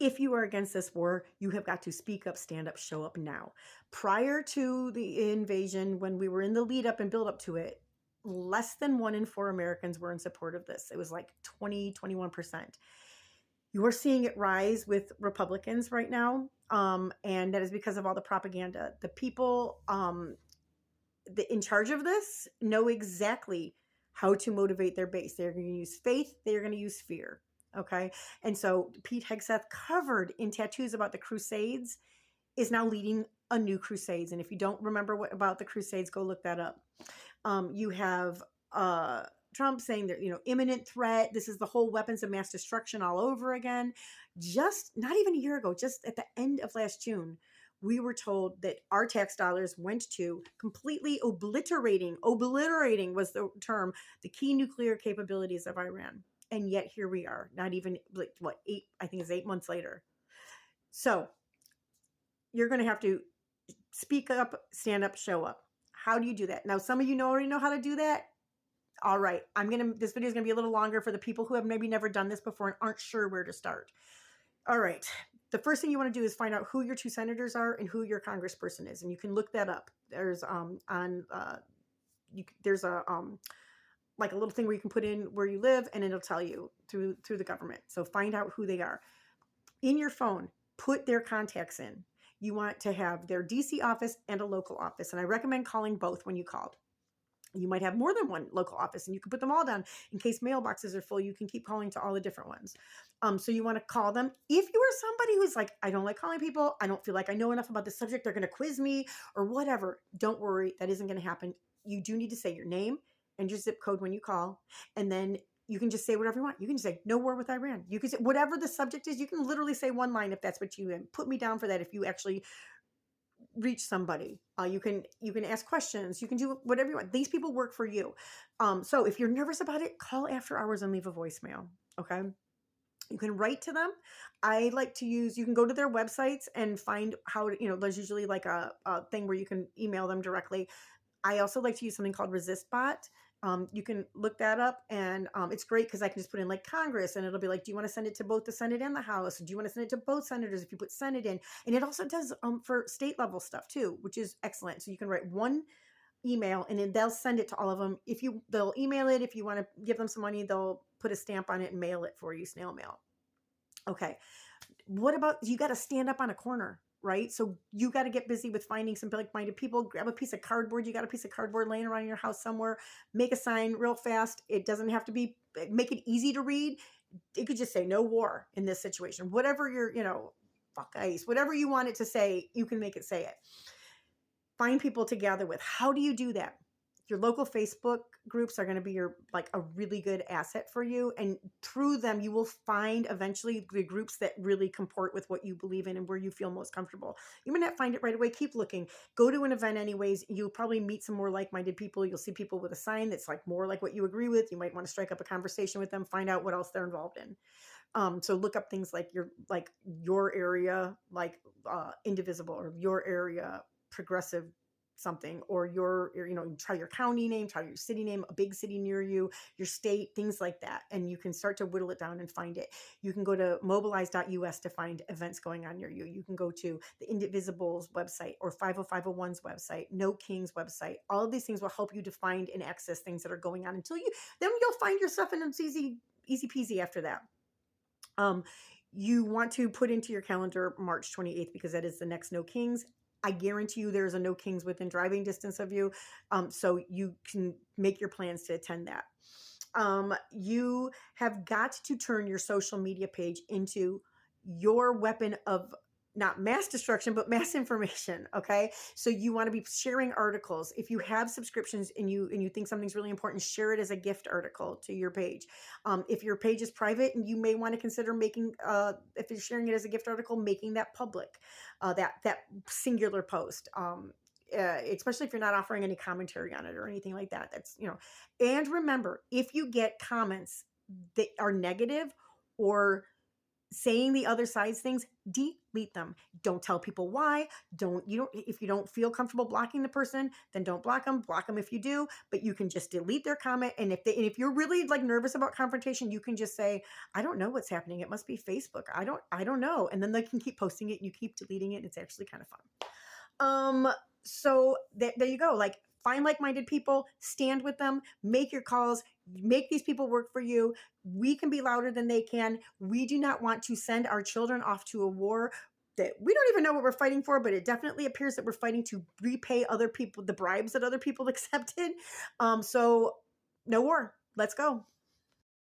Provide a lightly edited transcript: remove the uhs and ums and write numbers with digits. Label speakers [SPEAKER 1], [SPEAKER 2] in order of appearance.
[SPEAKER 1] If you are against this war, you have got to speak up, stand up, show up now. Prior to the invasion, when we were in the lead up and build up to it, less than 1 in 4 Americans were in support of this. It was like 20, 21%. You are seeing it rise with Republicans right now. And that is because of all the propaganda. The people in charge of this know exactly how to motivate their base. They're going to use faith, they're going to use fear. Okay. And so Pete Hegseth, covered in tattoos about the Crusades, is now leading a new Crusades. And if you don't remember what about the Crusades, go look that up. You have Trump saying that, imminent threat. This is the whole weapons of mass destruction all over again. Just not even a year ago, just at the end of last June, we were told that our tax dollars went to completely obliterating was the term, the key nuclear capabilities of Iran. And yet here we are, not even like what, I think it's 8 months later. So you're going to have to speak up, stand up, show up. How do you do that? Now, some of you already know how to do that. All right. This video is going to be a little longer for the people who have maybe never done this before and aren't sure where to start. All right. The first thing you want to do is find out who your 2 senators are and who your congressperson is. And you can look that up. There's there's a like a little thing where you can put in where you live and it'll tell you through the government. So find out who they are. In your phone, put their contacts in. You want to have their DC office and a local office. And I recommend calling both when you call. You might have more than one local office and you can put them all down in case mailboxes are full. You can keep calling to all the different ones. So you want to call them. If you are somebody who's like, I don't like calling people, I don't feel like I know enough about the subject, they're going to quiz me or whatever, don't worry. That isn't going to happen. You do need to say your name and your zip code when you call. And then you can just say whatever you want. You can just say no war with Iran. You can say whatever the subject is. You can literally say one line if that's what you put me down for that. If you actually reach somebody, you can ask questions. You can do whatever you want. These people work for you. So if you're nervous about it, call after hours and leave a voicemail. Okay. You can write to them. I like to use, you can go to their websites and find how to, there's usually like a thing where you can email them directly. I also like to use something called ResistBot. You can look that up and it's great because I can just put in like Congress and it'll be like, do you want to send it to both the Senate and the House? Do you want to send it to both senators if you put Senate in? And it also does for state level stuff too, which is excellent. So you can write one email and then they'll send it to all of them. They'll email it. If you want to give them some money, they'll put a stamp on it and mail it for you, snail mail. Okay. What about, you got to stand up on a corner, right? So you got to get busy with finding some like-minded people, grab a piece of cardboard. You got a piece of cardboard laying around in your house somewhere, make a sign real fast. It doesn't have to make it easy to read. It could just say no war in this situation, whatever fuck ICE, whatever you want it to say, you can make it say it. Find people to gather with. How do you do that? Your local Facebook groups are going to be a really good asset for you. And through them, you will find eventually the groups that really comport with what you believe in and where you feel most comfortable. You may not find it right away. Keep looking. Go to an event anyways. You'll probably meet some more like-minded people. You'll see people with a sign that's like more like what you agree with. You might want to strike up a conversation with them, find out what else they're involved in. So look up things like your area, Indivisible, or your area progressive something, or try your county name, try your city name, a big city near you, your state, things like that. And you can start to whittle it down and find it. You can go to mobilize.us to find events going on near you. You can go to the Indivisible's website or 50501's website, No King's website. All of these things will help you to find and access things that are going on then you'll find your stuff and it's easy peasy after that. You want to put into your calendar March 28th because that is the next No Kings. I guarantee you there's a No Kings within driving distance of you. So you can make your plans to attend that. You have got to turn your social media page into your weapon of not mass destruction, but mass information. Okay. So you want to be sharing articles. If you have subscriptions and you think something's really important, share it as a gift article to your page. If your page is private, and you may want to consider making, if you're sharing it as a gift article, making that public, that singular post. Especially if you're not offering any commentary on it or anything like that. And remember, if you get comments that are negative or saying the other side's things, delete them. Don't tell people why. If you don't feel comfortable blocking the person, then don't block them. Block them if you do, but you can just delete their comment. And if you're really like nervous about confrontation, you can just say, I don't know what's happening. It must be Facebook. I don't know. And then they can keep posting it and you keep deleting it. And it's actually kind of fun. So there you go. Like, find like-minded people, stand with them, make your calls, make these people work for you. We can be louder than they can. We do not want to send our children off to a war that we don't even know what we're fighting for, but it definitely appears that we're fighting to repay other people the bribes that other people accepted. So no war. Let's go.